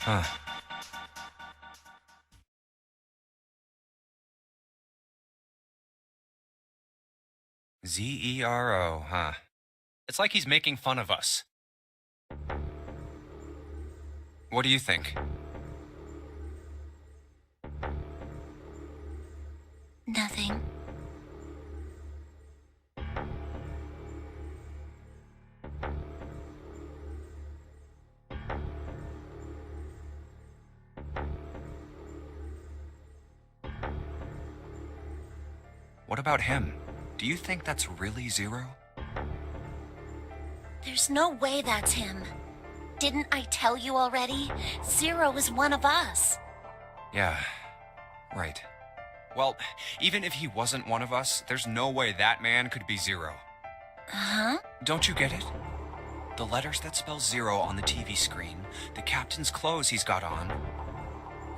Huh. Zero, huh? It's like he's making fun of us. What do you think? Nothing. What about him? Do you think that's really Zero? There's no way that's him. Didn't I tell you already? Zero is one of us. Yeah, right. Well, even if he wasn't one of us, there's no way that man could be Zero. Huh? Don't you get it? The letters that spell Zero on the TV screen, the captain's clothes he's got on,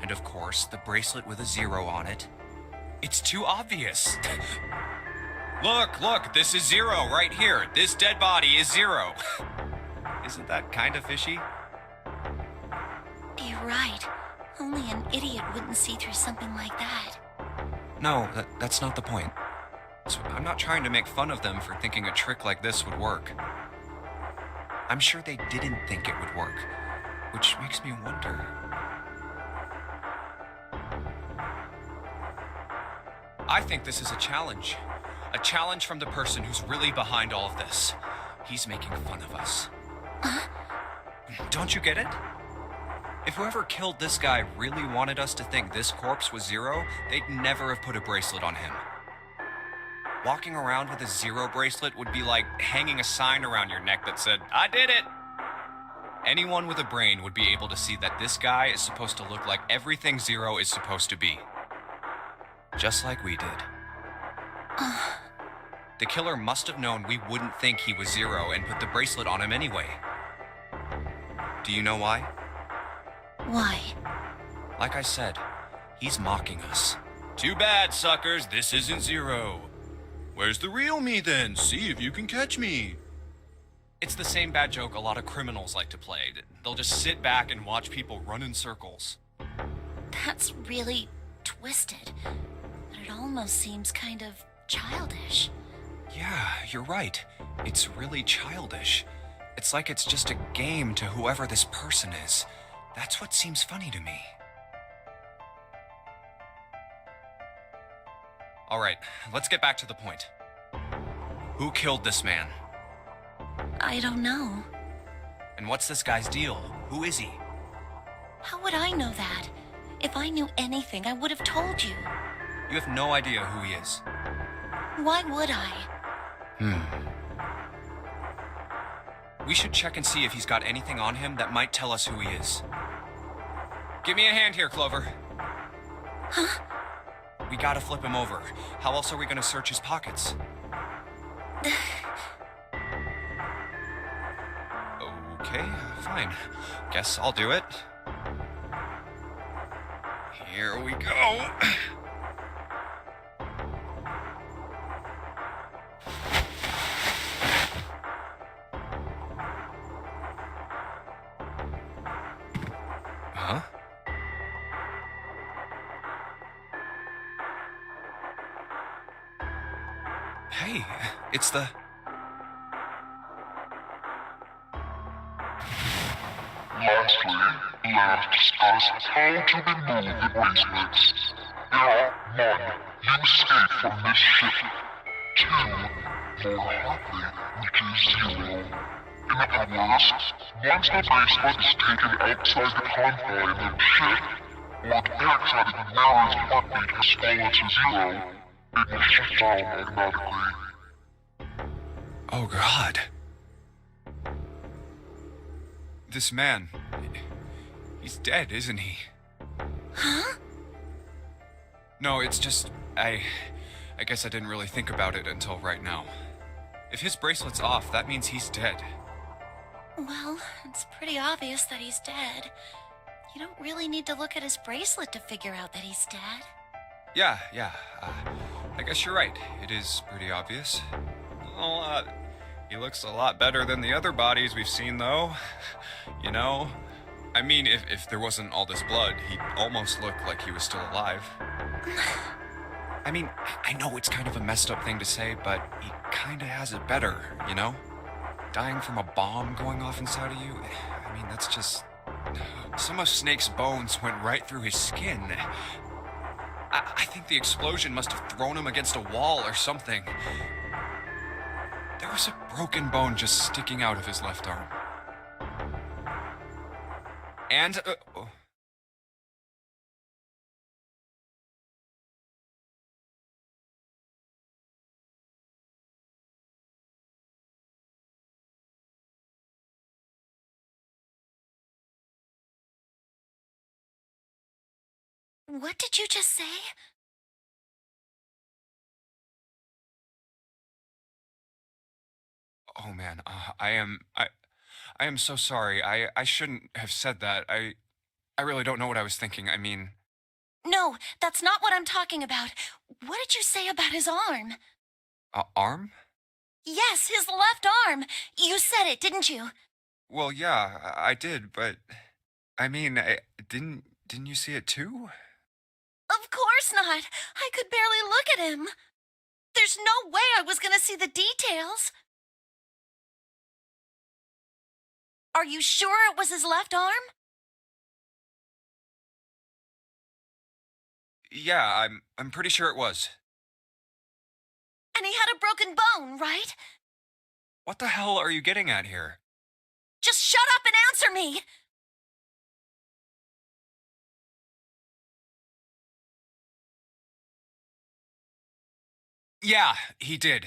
and of course, the bracelet with a zero on it. It's too obvious. Look, this is Zero right here. This dead body is Zero. Isn't that kind of fishy? You're right. Only an idiot wouldn't see through something like that. No, that's not the point. So I'm not trying to make fun of them for thinking a trick like this would work. I'm sure they didn't think it would work, which makes me wonder. I think this is a challenge. A challenge from the person who's really behind all of this. He's making fun of us. Don't you get it? If whoever killed this guy really wanted us to think this corpse was Zero, they'd never have put a bracelet on him. Walking around with a Zero bracelet would be like hanging a sign around your neck that said, "I did it!" Anyone with a brain would be able to see that this guy is supposed to look like everything Zero is supposed to be. Just like we did. The killer must have known we wouldn't think he was Zero and put the bracelet on him anyway. Do you know why? Why? Like I said, he's mocking us. Too bad, suckers, this isn't Zero. Where's the real me then? See if you can catch me. It's the same bad joke a lot of criminals like to play. They'll just sit back and watch people run in circles. That's really twisted. But it almost seems kind of childish. Yeah, you're right. It's really childish. It's like it's just a game to whoever this person is. That's what seems funny to me. All right, let's get back to the point. Who killed this man? I don't know. And what's this guy's deal? Who is he? How would I know that? If I knew anything, I would have told you. You have no idea who he is. Why would I? We should check and see if he's got anything on him that might tell us who he is. Give me a hand here, Clover. Huh? We gotta flip him over. How else are we gonna search his pockets? Okay, fine. Guess I'll do it. Here we go. Huh? Hey, it's the... Lastly, let us discuss how to remove the bracelets. There are 1. You escape from this ship. 2. More likely, which is 0. In other words, once the bracelet is taken outside the confine of the ship, or the backside of the wearer's heartbeat has fallen to 0, it will shut down automatically. Oh, God. This man... he's dead, isn't he? Huh? No, it's just... I guess I didn't really think about it until right now. If his bracelet's off, that means he's dead. Well, it's pretty obvious that he's dead. You don't really need to look at his bracelet to figure out that he's dead. Yeah. I guess you're right. It is pretty obvious. Well, he looks a lot better than the other bodies we've seen, though. You know? I mean, if there wasn't all this blood, he almost looked like he was still alive. I mean, I know it's kind of a messed up thing to say, but he kind of has it better, you know? Dying from a bomb going off inside of you, I mean, that's just... Some of Snake's bones went right through his skin. I think the explosion must have thrown him against a wall or something. There was a broken bone just sticking out of his left arm. And, What did you just say? oh man, I am so sorry. I shouldn't have said that. I really don't know what I was thinking. I mean, No, that's not what I'm talking about. What did you say about his arm? arm? Yes, his left arm. You said it, didn't you? Well, yeah, I did, but I mean, didn't you see it too? Of course not. I could barely look at him. There's no way I was gonna see the details. Are you sure it was his left arm? Yeah, I'm pretty sure it was. And he had a broken bone, right? What the hell are you getting at here? Just shut up and answer me! Yeah, he did.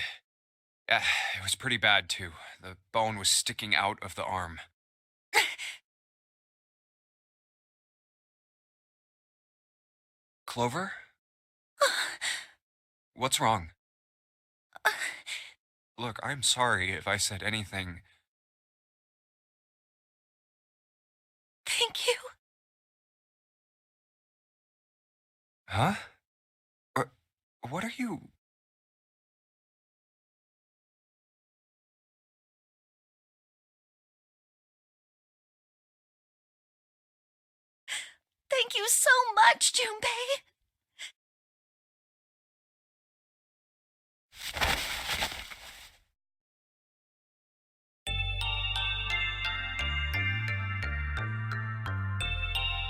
It was pretty bad too. The bone was sticking out of the arm. Clover? What's wrong? Look, I'm sorry if I said anything. Thank you. Huh? Uh, what are you... Thank you so much, Junpei.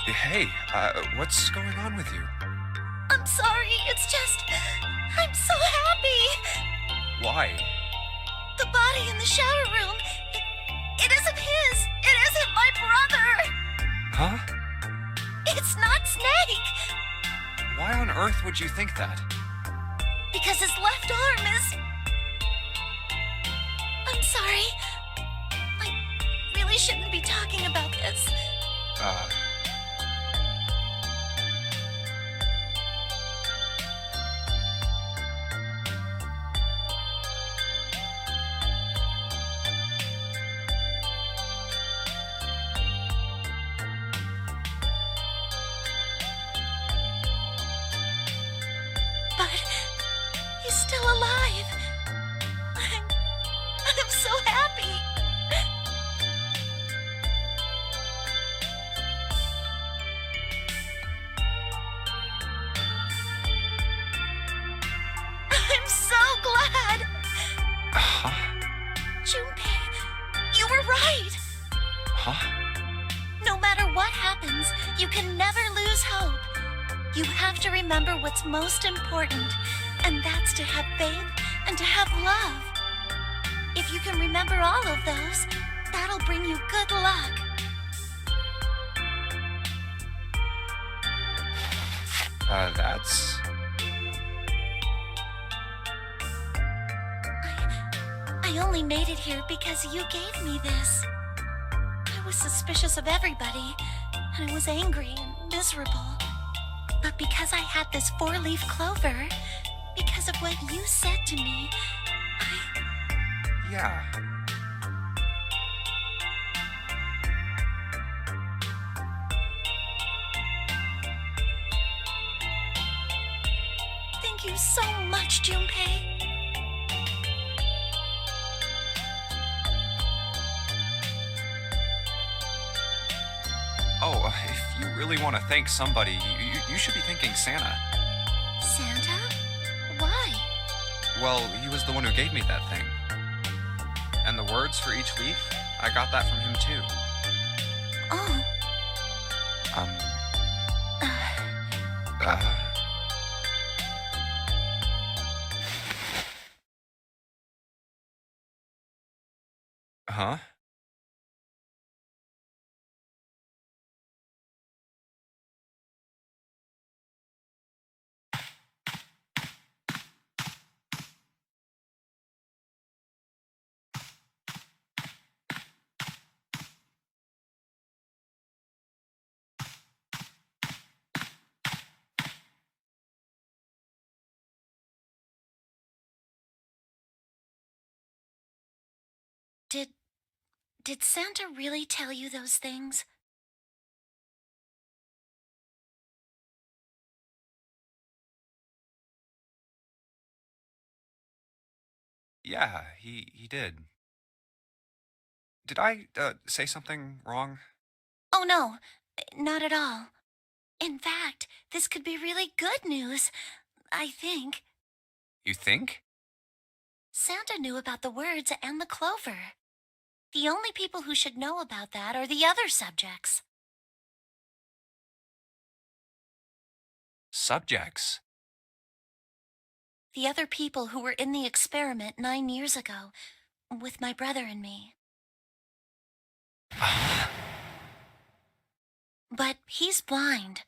Hey, what's going on with you? I'm sorry, it's just... I'm so happy. Why? The body in the shower room, it isn't his. It isn't my brother. Huh? It's not Snake. Why on earth would you think that? Because his left arm is... I'm sorry. I really shouldn't be talking about this. But he's still alive. I'm so happy. I'm so glad. Huh? Junpei, you were right. Huh? No matter what happens, you can never lose hope. You have to remember what's most important, and that's to have faith and to have love. If you can remember all of those, that'll bring you good luck. That's... I only made it here because you gave me this. I was suspicious of everybody, and I was angry and miserable. But because I had this four-leaf clover, because of what you said to me, Yeah. Thank you so much, Junpei. if you really want to thank somebody, you should be thanking Santa. Santa? Why? Well, he was the one who gave me that thing. And the words for each leaf, I got that from him too. Oh. Huh? Did Santa really tell you those things? Yeah, he did. Did I, say something wrong? Oh, no, not at all. In fact, this could be really good news, I think. You think? Santa knew about the words and the clover. The only people who should know about that are the other subjects. Subjects. The other people who were in the experiment 9 years ago, with my brother and me. But he's blind,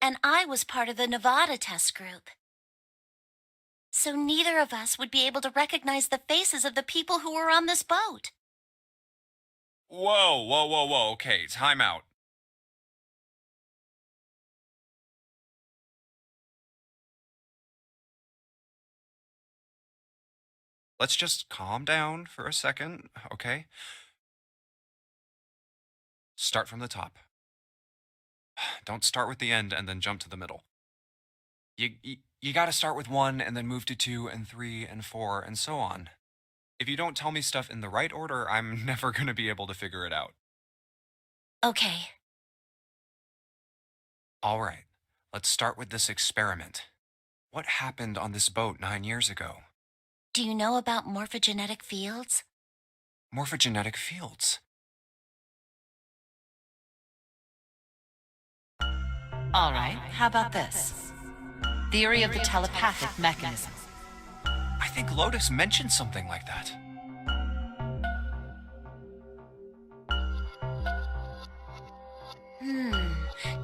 and I was part of the Nevada test group. So neither of us would be able to recognize the faces of the people who were on this boat. Whoa. Okay, time out. Let's just calm down for a second, okay? Start from the top. Don't start with the end and then jump to the middle. You gotta start with 1 and then move to 2 and 3 and 4 and so on. If you don't tell me stuff in the right order, I'm never gonna be able to figure it out. Okay. All right, let's start with this experiment. What happened on this boat 9 years ago? Do you know about morphogenetic fields? Morphogenetic fields. All right, how about this? Theory of the telepathic mechanism. I think Lotus mentioned something like that.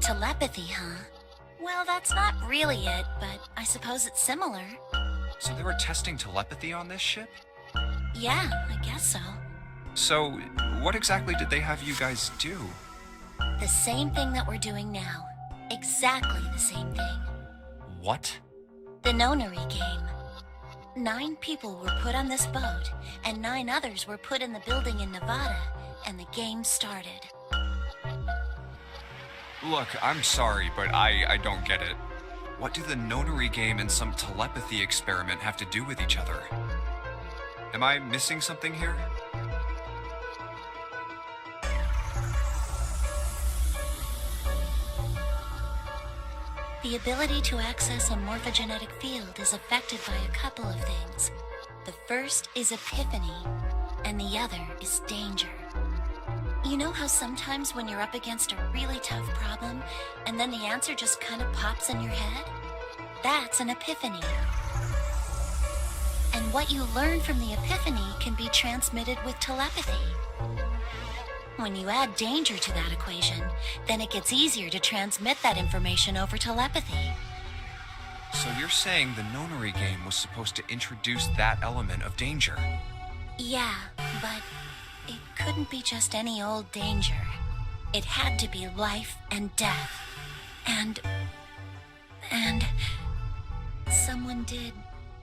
Telepathy, huh? Well, that's not really it, but I suppose it's similar. So they were testing telepathy on this ship? Yeah, I guess so. So, what exactly did they have you guys do? The same thing that we're doing now. Exactly the same thing. What? The Nonary Game. 9 people were put on this boat, and 9 others were put in the building in Nevada, and the game started. Look, I'm sorry, but I don't get it. What do the Nonary Game and some telepathy experiment have to do with each other? Am I missing something here? The ability to access a morphogenetic field is affected by a couple of things. The first is epiphany, and the other is danger. You know how sometimes when you're up against a really tough problem, and then the answer just kind of pops in your head? That's an epiphany. And what you learn from the epiphany can be transmitted with telepathy. When you add danger to that equation, then it gets easier to transmit that information over telepathy. So you're saying the Nonary Game was supposed to introduce that element of danger? Yeah, but it couldn't be just any old danger. It had to be life and death. And someone did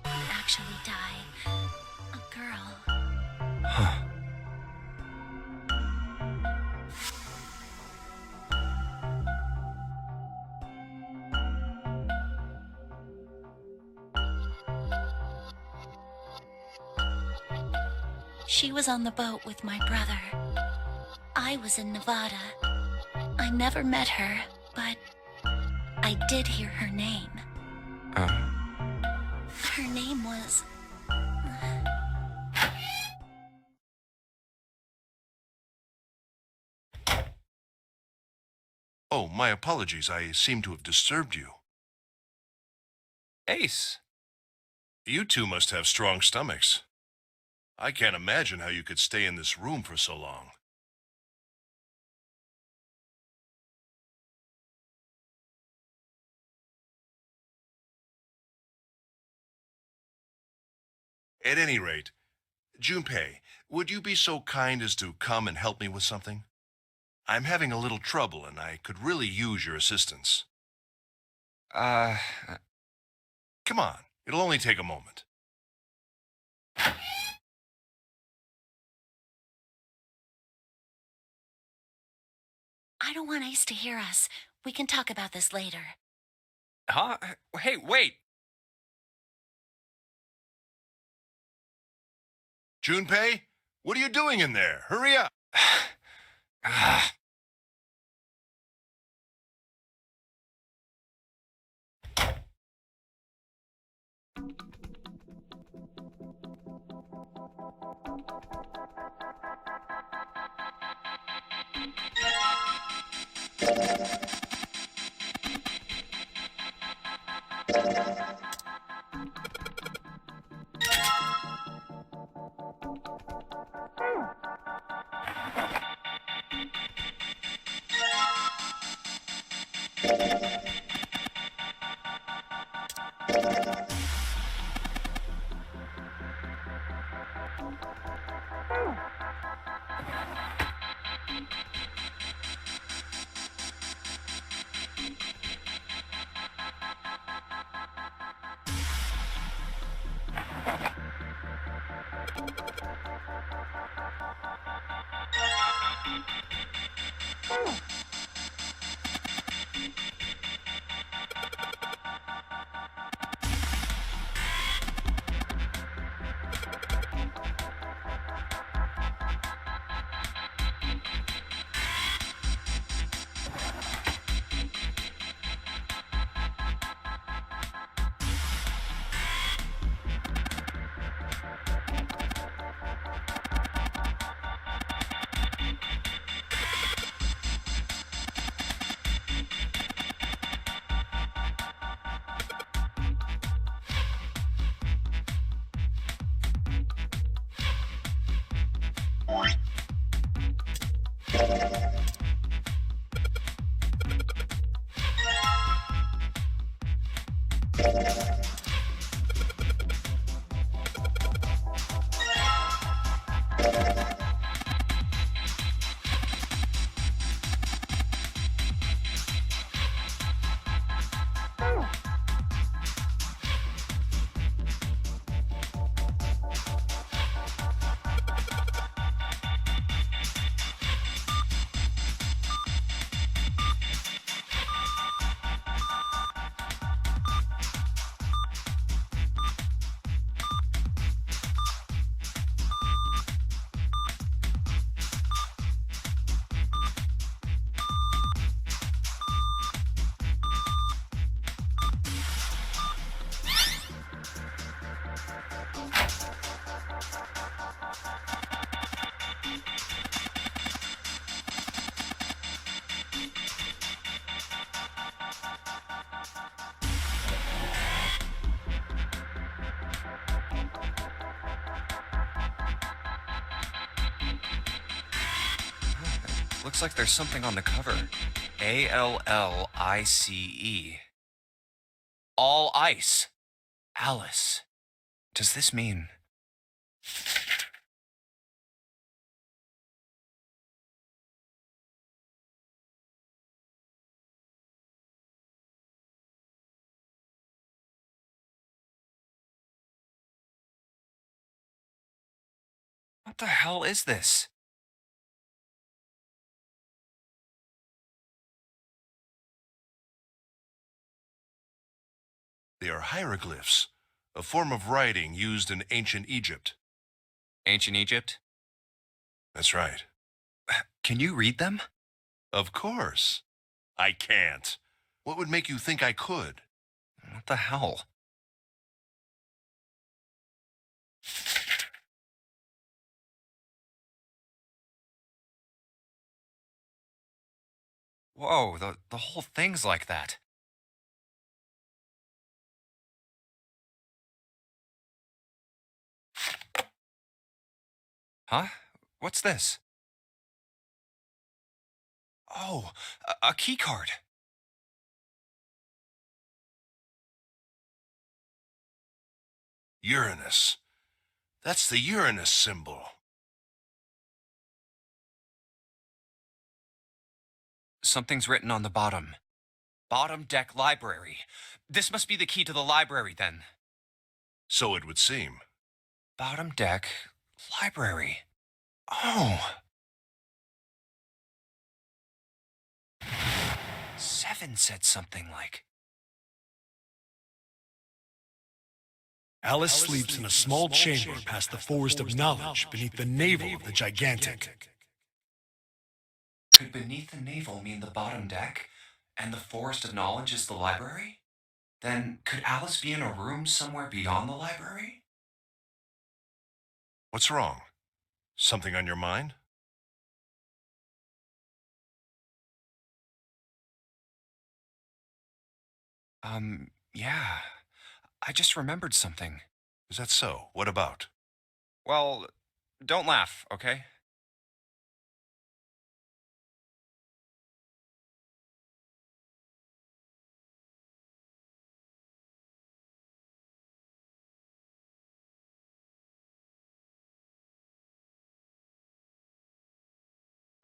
actually die. A girl. Huh. She was on the boat with my brother. I was in Nevada. I never met her, but I did hear her name. Her name was... Oh, my apologies. I seem to have disturbed you. Ace. You two must have strong stomachs. I can't imagine how you could stay in this room for so long. At any rate, Junpei, would you be so kind as to come and help me with something? I'm having a little trouble, and I could really use your assistance. Uh, Come on, it'll only take a moment. I don't want Ace to hear us. We can talk about this later. huh? Hey, wait! Junpei, what are you doing in there? Hurry up! Ah. Looks like there's something on the cover. ALLICE. All ice. Alice. Does this mean... What the hell is this? They are hieroglyphs, a form of writing used in ancient Egypt. Ancient Egypt? That's right. Can you read them? Of course. I can't. What would make you think I could? What the hell? Whoa, the whole thing's like that. Huh? What's this? Oh, a key card. Uranus. That's the Uranus symbol. Something's written on the bottom. Bottom deck library. This must be the key to the library, then. So it would seem. Bottom deck library. Oh. 7 said something like. Alice sleeps in a small chamber past the forest of knowledge beneath the navel of the gigantic. Could beneath the navel mean the bottom deck, and the forest of knowledge is the library? Then could Alice be in a room somewhere beyond the library? What's wrong? Something on your mind? Yeah. I just remembered something. Is that so? What about? Well, don't laugh, okay?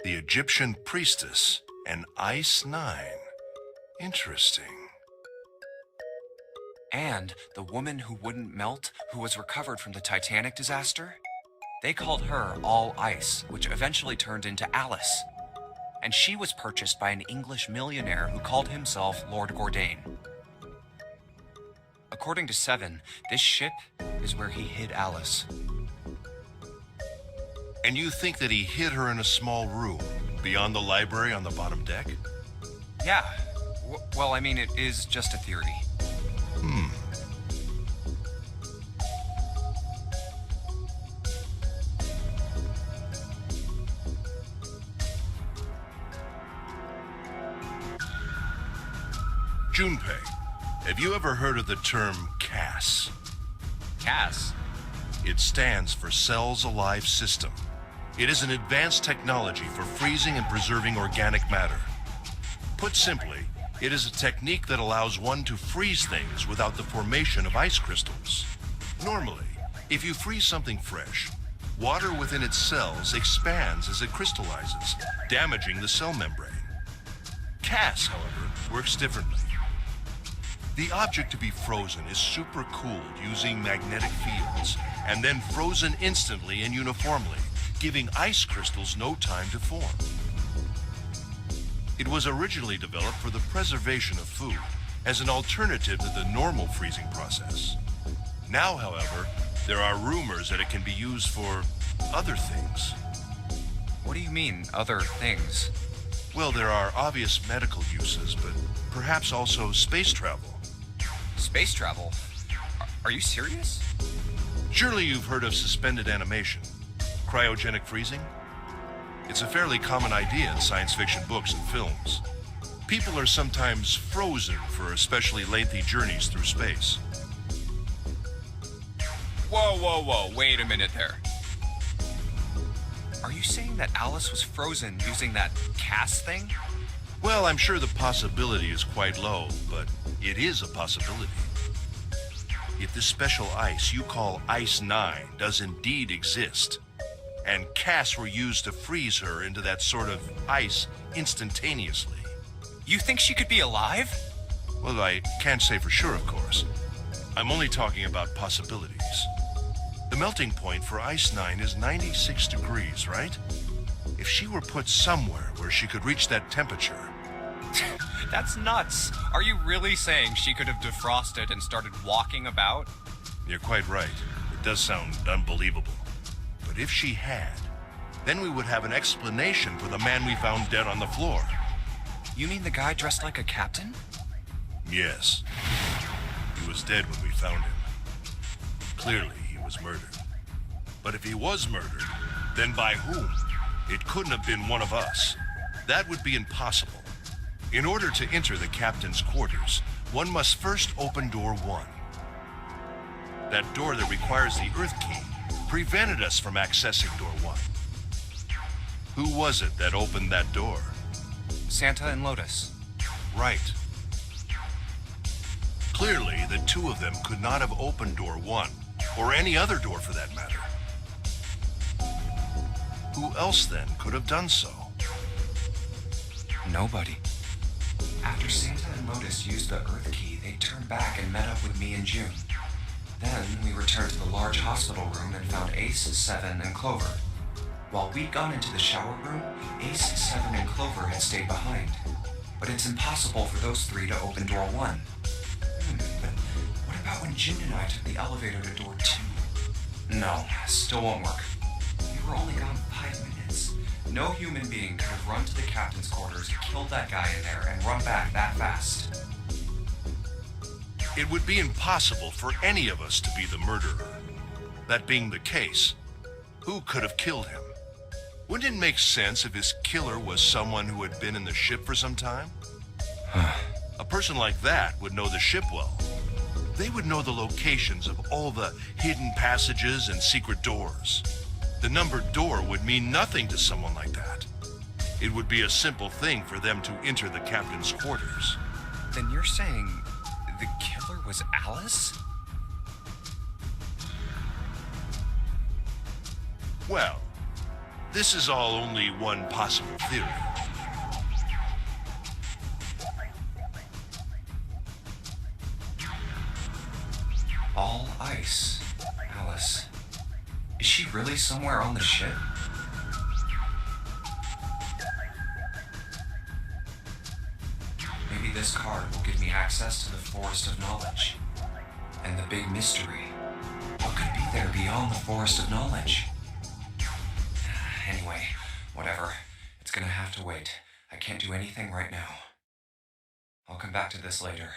The Egyptian priestess and Ice 9. Interesting. And the woman who wouldn't melt, who was recovered from the Titanic disaster? They called her All Ice, which eventually turned into Alice. And she was purchased by an English millionaire who called himself Lord Gordain. According to 7, this ship is where he hid Alice. And you think that he hid her in a small room beyond the library on the bottom deck? Yeah. Well, I mean, it is just a theory. Junpei, have you ever heard of the term CAS? Cass? It stands for Cells Alive System. It is an advanced technology for freezing and preserving organic matter. Put simply, it is a technique that allows one to freeze things without the formation of ice crystals. Normally, if you freeze something fresh, water within its cells expands as it crystallizes, damaging the cell membrane. CAS, however, works differently. The object to be frozen is supercooled using magnetic fields, and then frozen instantly and uniformly, giving ice crystals no time to form. It was originally developed for the preservation of food, as an alternative to the normal freezing process. Now, however, there are rumors that it can be used for other things. What do you mean, other things? Well, there are obvious medical uses, but perhaps also space travel. Space travel? Are you serious? Surely you've heard of suspended animation, cryogenic freezing? It's a fairly common idea in science fiction books and films. People are sometimes frozen for especially lengthy journeys through space. Whoa, wait a minute there. Are you saying that Alice was frozen using that CAS thing? Well, I'm sure the possibility is quite low, but it is a possibility. If this special ice you call Ice 9 does indeed exist, and CAS were used to freeze her into that sort of ice instantaneously. You think she could be alive? Well, I can't say for sure, of course. I'm only talking about possibilities. The melting point for Ice 9 is 96 degrees, right? If she were put somewhere where she could reach that temperature... That's nuts. Are you really saying she could have defrosted and started walking about? You're quite right. It does sound unbelievable. But if she had, Then we would have an explanation for the man we found dead on the floor. You mean the guy dressed like a captain? Yes. He was dead when we found him. Clearly, he was murdered. But if he was murdered, then by whom? It couldn't have been one of us. That would be impossible. In order to enter the captain's quarters, one must first open door 1. That door that requires the Earth key prevented us from accessing door 1. Who was it that opened that door? Santa and Lotus. Right. Clearly, the two of them could not have opened door 1, or any other door for that matter. Who else then could have done so? Nobody. After Santa and Lotus used the Earth key, they turned back and met up with me in June. Then we returned to the large hospital room and found Ace, Seven, and Clover. While we'd gone into the shower room, Ace, Seven, and Clover had stayed behind. But it's impossible for those 3 to open door 1. But what about when June and I took the elevator to door 2? No, still won't work. We were only gone 5 minutes. No human being could have run to the captain's quarters, killed that guy in there, and run back that fast. It would be impossible for any of us to be the murderer. That being the case, who could have killed him? Wouldn't it make sense if his killer was someone who had been in the ship for some time? A person like that would know the ship well. They would know the locations of all the hidden passages and secret doors. The numbered door would mean nothing to someone like that. It would be a simple thing for them to enter the captain's quarters. Then you're saying the killer was Alice? Well, this is all only one possible theory. All ice. Alice. Is she really somewhere on the ship? Maybe this card will give me access to the Forest of Knowledge. And the big mystery. What could be there beyond the Forest of Knowledge? Anyway, whatever. It's gonna have to wait. I can't do anything right now. I'll come back to this later.